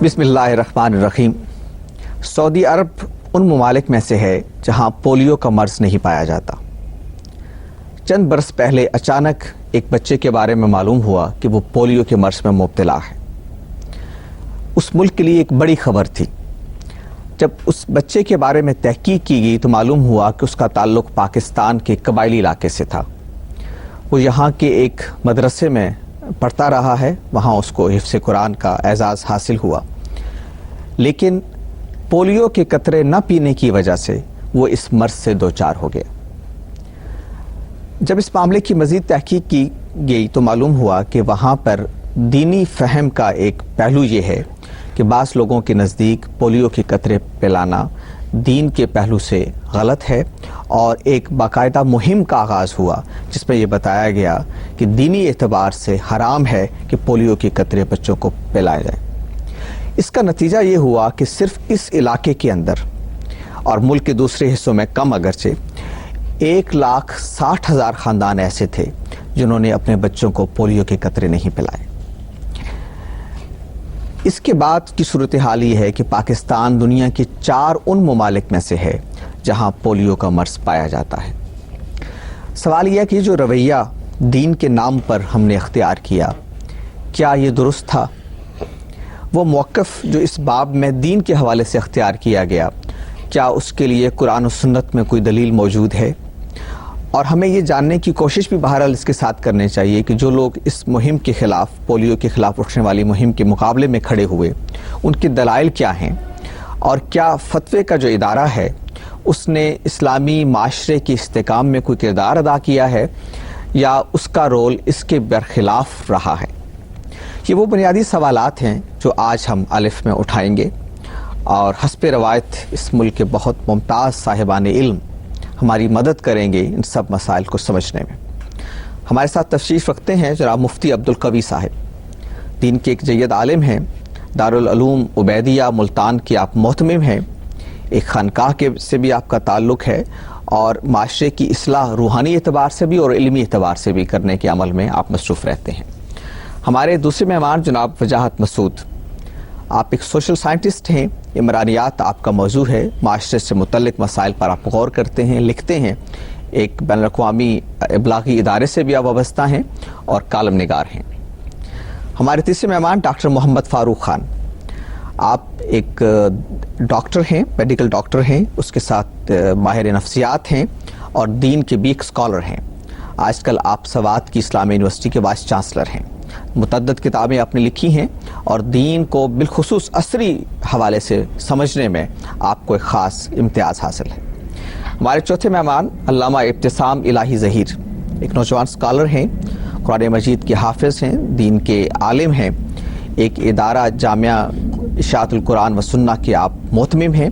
بسم اللہ الرحمن الرحیم۔ سعودی عرب ان ممالک میں سے ہے جہاں پولیو کا مرض نہیں پایا جاتا۔ چند برس پہلے اچانک ایک بچے کے بارے میں معلوم ہوا کہ وہ پولیو کے مرض میں مبتلا ہے۔ اس ملک کے لیے ایک بڑی خبر تھی۔ جب اس بچے کے بارے میں تحقیق کی گئی تو معلوم ہوا کہ اس کا تعلق پاکستان کے قبائلی علاقے سے تھا۔ وہ یہاں کے ایک مدرسے میں پڑھتا رہا ہے، وہاں اس کو حفظ قرآن کا اعزاز حاصل ہوا، لیکن پولیو کے قطرے نہ پینے کی وجہ سے وہ اس مرض سے دوچار ہو گیا۔ جب اس معاملے کی مزید تحقیق کی گئی تو معلوم ہوا کہ وہاں پر دینی فہم کا ایک پہلو یہ ہے کہ بعض لوگوں کے نزدیک پولیو کے قطرے پلانا دین کے پہلو سے غلط ہے، اور ایک باقاعدہ مہم کا آغاز ہوا جس میں یہ بتایا گیا کہ دینی اعتبار سے حرام ہے کہ پولیو کے قطرے بچوں کو پلائے جائیں۔ اس کا نتیجہ یہ ہوا کہ صرف اس علاقے کے اندر اور ملک کے دوسرے حصوں میں کم اگرچہ 1,60,000 خاندان ایسے تھے جنہوں نے اپنے بچوں کو پولیو کے قطرے نہیں پلائے۔ اس کے بعد کی صورتحال یہ ہے کہ پاکستان دنیا کے 4 ان ممالک میں سے ہے جہاں پولیو کا مرض پایا جاتا ہے۔ سوال یہ ہے کہ جو رویہ دین کے نام پر ہم نے اختیار کیا، کیا یہ درست تھا؟ وہ موقف جو اس باب میں دین کے حوالے سے اختیار کیا گیا، کیا اس کے لیے قرآن و سنت میں کوئی دلیل موجود ہے؟ اور ہمیں یہ جاننے کی کوشش بھی بہرحال اس کے ساتھ کرنے چاہیے کہ جو لوگ اس مہم کے خلاف، پولیو کے خلاف اٹھنے والی مہم کے مقابلے میں کھڑے ہوئے، ان کے دلائل کیا ہیں، اور کیا فتوے کا جو ادارہ ہے اس نے اسلامی معاشرے کے استحکام میں کوئی کردار ادا کیا ہے یا اس کا رول اس کے برخلاف رہا ہے۔ یہ وہ بنیادی سوالات ہیں جو آج ہم الف میں اٹھائیں گے، اور حسب روایت اس ملک کے بہت ممتاز صاحبان علم ہماری مدد کریں گے ان سب مسائل کو سمجھنے میں۔ ہمارے ساتھ تشریف رکھتے ہیں جناب مفتی عبدالقوی صاحب، دین کے ایک جید عالم ہیں، دارالعلوم عبیدیہ ملتان کے آپ محتمم ہیں، ایک خانقاہ کے سے بھی آپ کا تعلق ہے، اور معاشرے کی اصلاح روحانی اعتبار سے بھی اور علمی اعتبار سے بھی کرنے کے عمل میں آپ مصروف رہتے ہیں۔ ہمارے دوسرے مہمان جناب وجاہت مسعود، آپ ایک سوشل سائنٹسٹ ہیں، عمرانیات آپ کا موضوع ہے، معاشرے سے متعلق مسائل پر آپ غور کرتے ہیں، لکھتے ہیں، ایک بین الاقوامی ابلاغی ادارے سے بھی آپ وابستہ ہیں اور کالم نگار ہیں۔ ہمارے تیسرے مہمان ڈاکٹر محمد فاروق خان، آپ ایک ڈاکٹر ہیں، میڈیکل ڈاکٹر ہیں، اس کے ساتھ ماہر نفسیات ہیں اور دین کے بھی ایک اسکالر ہیں۔ آج کل آپ سوات کی اسلامی یونیورسٹی کے وائس چانسلر ہیں۔ متعدد کتابیں آپ نے لکھی ہیں اور دین کو بالخصوص عصری حوالے سے سمجھنے میں آپ کو ایک خاص امتیاز حاصل ہے۔ ہمارے چوتھے مہمان علامہ ابتسام الہی ظہیر، ایک نوجوان اسکالر ہیں، قرآن مجید کے حافظ ہیں، دین کے عالم ہیں، ایک ادارہ جامعہ اشاعت القرآن و سنہ کے آپ محتمم ہیں،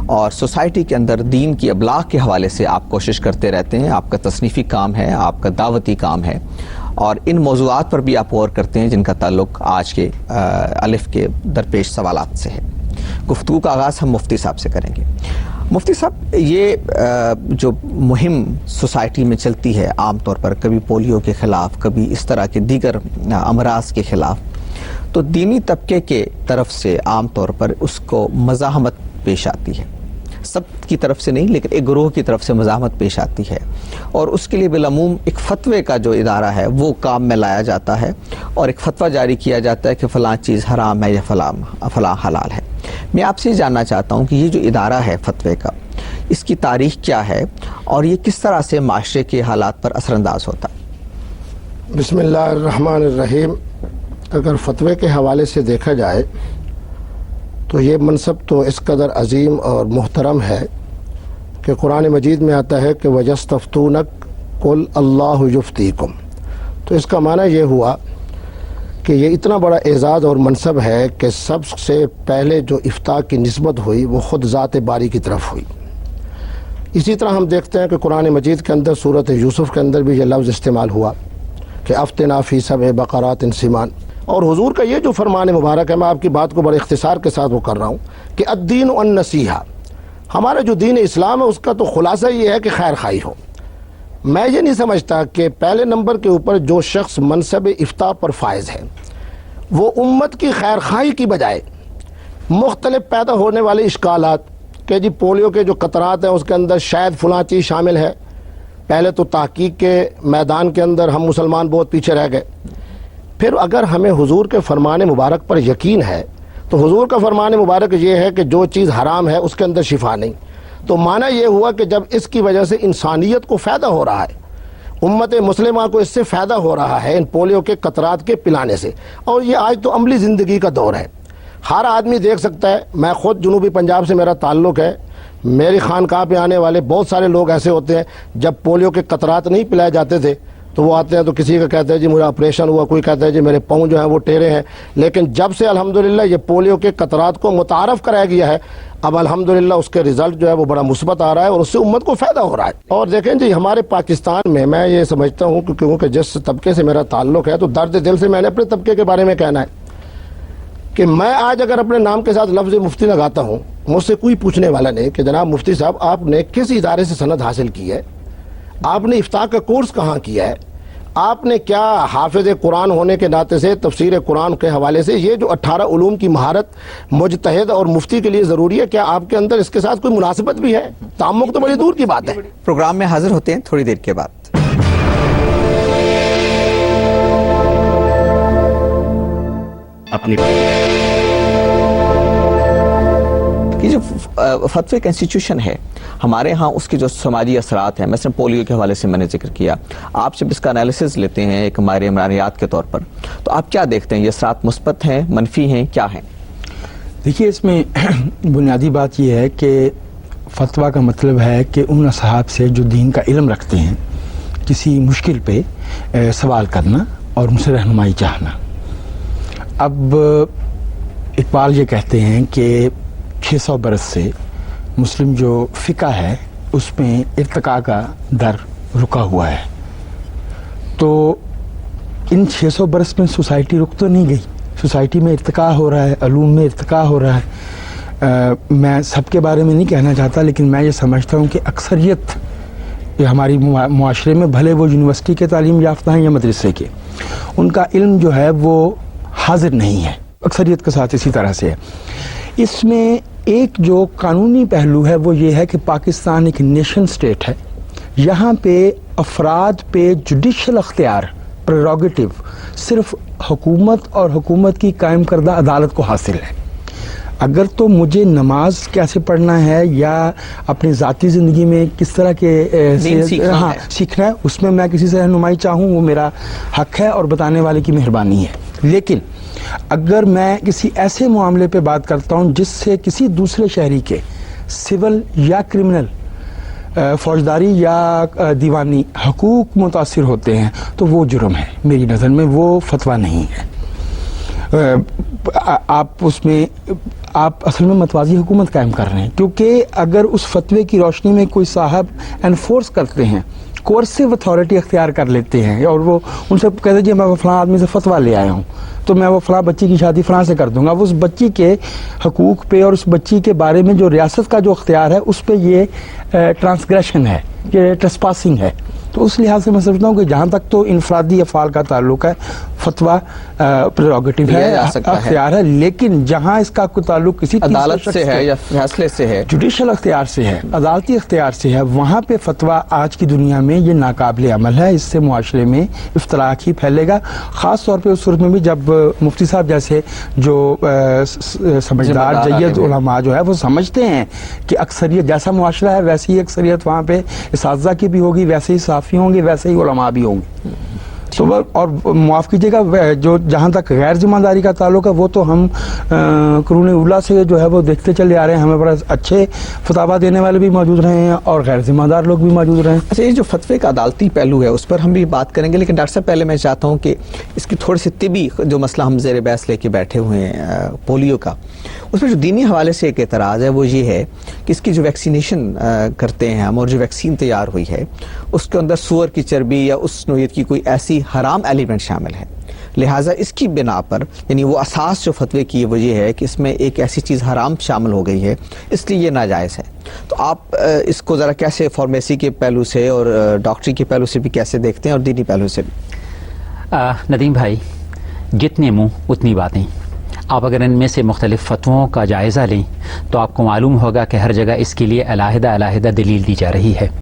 اور سوسائٹی کے اندر دین کی ابلاغ کے حوالے سے آپ کوشش کرتے رہتے ہیں۔ آپ کا تصنیفی کام ہے، آپ کا دعوتی کام ہے، اور ان موضوعات پر بھی آپ غور کرتے ہیں جن کا تعلق آج کے الف کے درپیش سوالات سے ہے۔ گفتگو کا آغاز ہم مفتی صاحب سے کریں گے۔ مفتی صاحب، یہ جو مہم سوسائٹی میں چلتی ہے عام طور پر، کبھی پولیو کے خلاف، کبھی اس طرح کے دیگر امراض کے خلاف، تو دینی طبقے کے طرف سے عام طور پر اس کو مزاحمت پیش آتی ہے، سب کی طرف سے نہیں لیکن ایک گروہ کی طرف سے مزاحمت پیش آتی ہے، اور اس کے لیے بالعموم ایک فتوے کا جو ادارہ ہے وہ کام میں لایا جاتا ہے، اور ایک فتویٰ جاری کیا جاتا ہے کہ فلاں چیز حرام ہے یا فلاں حلال ہے۔ میں آپ سے جاننا چاہتا ہوں کہ یہ جو ادارہ ہے فتوے کا، اس کی تاریخ کیا ہے اور یہ کس طرح سے معاشرے کے حالات پر اثر انداز ہوتا ہے؟ بسم اللہ الرحمن الرحیم۔ اگر فتوے کے حوالے سے دیکھا جائے تو یہ منصب تو اس قدر عظیم اور محترم ہے کہ قرآن مجید میں آتا ہے کہ وَيَسْتَفْتُونَكَ قُلْ اللَّهُ يُفْتِيكُمْ، تو اس کا معنی یہ ہوا کہ یہ اتنا بڑا اعزاز اور منصب ہے کہ سب سے پہلے جو افتاء کی نسبت ہوئی وہ خود ذات باری کی طرف ہوئی۔ اسی طرح ہم دیکھتے ہیں کہ قرآن مجید کے اندر سورۃ یوسف کے اندر بھی یہ لفظ استعمال ہوا کہ افتنا فی سبع بقرات سمان، اور حضور کا یہ جو فرمان مبارک ہے، میں آپ کی بات کو بڑے اختصار کے ساتھ وہ کر رہا ہوں کہ الدین النصیحہ، ہمارا جو دین اسلام ہے اس کا تو خلاصہ یہ ہے کہ خیر خواہی ہو۔ میں یہ نہیں سمجھتا کہ پہلے نمبر کے اوپر جو شخص منصب افتاء پر فائز ہے وہ امت کی خیر خواہی کی بجائے مختلف پیدا ہونے والے اشکالات کہ جی پولیو کے جو قطرات ہیں اس کے اندر شاید فلاں چیز شامل ہے. پہلے تو تحقیق کے میدان کے اندر ہم مسلمان بہت پیچھے رہ گئے. پھر اگر ہمیں حضور کے فرمان مبارک پر یقین ہے تو حضور کا فرمان مبارک یہ ہے کہ جو چیز حرام ہے اس کے اندر شفا نہیں. تو معنی یہ ہوا کہ جب اس کی وجہ سے انسانیت کو فائدہ ہو رہا ہے، امت مسلمہ کو اس سے فائدہ ہو رہا ہے ان پولیو کے قطرات کے پلانے سے، اور یہ آج تو عملی زندگی کا دور ہے. ہر آدمی دیکھ سکتا ہے. میں خود جنوبی پنجاب سے میرا تعلق ہے. میری خانقاہ پہ آنے والے بہت سارے لوگ ایسے ہوتے ہیں جب پولیو کے قطرات نہیں پلائے جاتے تھے تو وہ آتے ہیں تو کسی کا کہتا ہے جی میرا آپریشن ہوا، کوئی کہتا ہے جی میرے پاؤں جو ہیں وہ ٹیڑے ہیں. لیکن جب سے الحمدللہ یہ پولیو کے قطرات کو متعارف کرایا گیا ہے اب الحمدللہ اس کے رزلٹ جو ہے وہ بڑا مثبت آ رہا ہے اور اس سے امت کو فائدہ ہو رہا ہے. اور دیکھیں جی ہمارے پاکستان میں یہ سمجھتا ہوں کیونکہ جس طبقے سے میرا تعلق ہے تو درد دل سے میں نے اپنے طبقے کے بارے میں کہنا ہے کہ میں آج اگر اپنے نام کے ساتھ لفظ مفتی لگاتا ہوں، مجھ سے کوئی پوچھنے والا نہیں کہ جناب مفتی صاحب آپ نے کس ادارے سے سند حاصل کی ہے، آپ نے افتاء کا کورس کہاں کیا ہے، آپ نے کیا حافظ قرآن ہونے کے ناطے سے تفسیر قرآن کے حوالے سے یہ جو 18 علوم کی مہارت مجتہد اور مفتی کے لیے ضروری ہے، کیا آپ کے اندر اس کے ساتھ کوئی مناسبت بھی ہے؟ تعمق تو بڑی دور کی بات ہے. پروگرام میں حاضر ہوتے ہیں تھوڑی دیر کے بعد. یہ جو فتوی کا انسٹیٹیوشن ہے ہمارے ہاں، اس کے جو سماجی اثرات ہیں، مثلا پولیو کے حوالے سے میں نے ذکر کیا، آپ جب اس کا انالیسز لیتے ہیں ایک ماہر عمرانیات کے طور پر تو آپ کیا دیکھتے ہیں؟ یہ اثرات مثبت ہیں، منفی ہیں، کیا ہیں؟ دیکھیے اس میں بنیادی بات یہ ہے کہ فتویٰ کا مطلب ہے کہ ان اصحاب سے جو دین کا علم رکھتے ہیں کسی مشکل پہ سوال کرنا اور ان سے رہنمائی چاہنا. اب اقبال یہ کہتے ہیں کہ 600 برس سے مسلم جو فقہ ہے اس میں ارتقاء کا در رکا ہوا ہے. تو ان 600 برس میں سوسائٹی رک تو نہیں گئی، سوسائٹی میں ارتقاء ہو رہا ہے، علوم میں ارتقاء ہو رہا ہے. میں سب کے بارے میں نہیں کہنا چاہتا لیکن میں یہ سمجھتا ہوں کہ اکثریت یہ ہماری معاشرے میں، بھلے وہ یونیورسٹی کے تعلیم یافتہ ہیں یا مدرسے کے، ان کا علم جو ہے وہ حاضر نہیں ہے، اکثریت کے ساتھ اسی طرح سے ہے. اس میں ایک جو قانونی پہلو ہے وہ یہ ہے کہ پاکستان ایک نیشن سٹیٹ ہے، یہاں پہ افراد پہ جوڈیشل اختیار پریروگیٹو صرف حکومت اور حکومت کی قائم کردہ عدالت کو حاصل ہے. اگر تو مجھے نماز کیسے پڑھنا ہے یا اپنی ذاتی زندگی میں کس طرح کے سیکھنا ہے، اس میں میں کسی سے رہنمائی چاہوں وہ میرا حق ہے اور بتانے والے کی مہربانی ہے. لیکن اگر میں کسی ایسے معاملے پہ بات کرتا ہوں جس سے کسی دوسرے شہری کے سول یا کرمنل فوجداری یا دیوانی حقوق متاثر ہوتے ہیں تو وہ جرم ہے. میری نظر میں وہ فتویٰ نہیں ہے. آپ اصل میں متوازی حکومت قائم کر رہے ہیں، کیونکہ اگر اس فتوے کی روشنی میں کوئی صاحب انفورس کرتے ہیں، کورسو اتھارٹی اختیار کر لیتے ہیں اور وہ ان سے کہتے ہیں جی میں فلاں آدمی سے فتویٰ لے آیا ہوں تو میں وہ فلاں بچی کی شادی فلاں سے کر دوں گا، وہ اس بچی کے حقوق پہ اور اس بچی کے بارے میں جو ریاست کا جو اختیار ہے اس پہ یہ ٹرانسگریشن ہے، یہ ٹریسپاسنگ ہے. تو اس لحاظ سے میں سمجھتا ہوں کہ جہاں تک تو انفرادی افعال کا تعلق ہے فتویٰ پریروگیٹو ہے، اختیار ہے، لیکن جہاں اس کا کوئی تعلق کسی عدالت سے ہے یا فیصلے سے ہے، جوڈیشل اختیار سے ہے، عدالتی اختیار سے ہے، وہاں پہ فتویٰ آج کی دنیا میں یہ ناقابل عمل ہے. اس سے معاشرے میں افتراق ہی پھیلے گا، خاص طور پہ اس صورت میں بھی جب مفتی صاحب جیسے جو سمجھدار جید علماء جو ہے وہ سمجھتے ہیں کہ اکثریت جیسا معاشرہ ہے ویسی ہی اکثریت وہاں پہ اساتذہ کی بھی ہوگی، ویسے ہی صحافی ہوں گے، ویسے ہی علماء بھی ہوں گے. تو اور معاف کیجیے گا جو جہاں تک غیر ذمہ داری کا تعلق ہے وہ تو ہم قرون اولیٰ سے جو ہے وہ دیکھتے چلے آ رہے ہیں. ہمیں بڑا اچھے فتاویٰ دینے والے بھی موجود رہے ہیں اور غیر ذمہ دار لوگ بھی موجود رہے ہیں. اچھا، یہ جو فتوے کا عدالتی پہلو ہے اس پر ہم بھی بات کریں گے، لیکن ڈاکٹر صاحب پہلے میں چاہتا ہوں کہ اس کی تھوڑی سی طبی جو مسئلہ ہم زیر بحث لے کے بیٹھے ہوئے ہیں پولیو کا، اس میں جو دینی حوالے سے ایک اعتراض ہے وہ یہ ہے کہ اس کی جو ویکسینیشن کرتے ہیں ہم اور جو ویکسین تیار ہوئی ہے اس کے اندر سور کی چربی یا اس نوعیت کی کوئی ایسی حرام ایلیمنٹ شامل ہے، لہٰذا اس کی بنا پر یعنی وہ اساس جو فتوے کی وہ یہ ہے کہ اس میں ایک ایسی چیز حرام شامل ہو گئی ہے اس لیے یہ ناجائز ہے. تو آپ اس کو ذرا کیسے فارمیسی کے پہلو سے اور ڈاکٹری کے پہلو سے بھی کیسے دیکھتے ہیں اور دینی پہلو سے بھی؟ ندیم بھائی، جتنے منہ اتنی باتیں. آپ اگر ان میں سے مختلف فتووں کا جائزہ لیں تو آپ کو معلوم ہوگا کہ ہر جگہ اس کے لیے علیحدہ دلیل دی جا رہی ہے.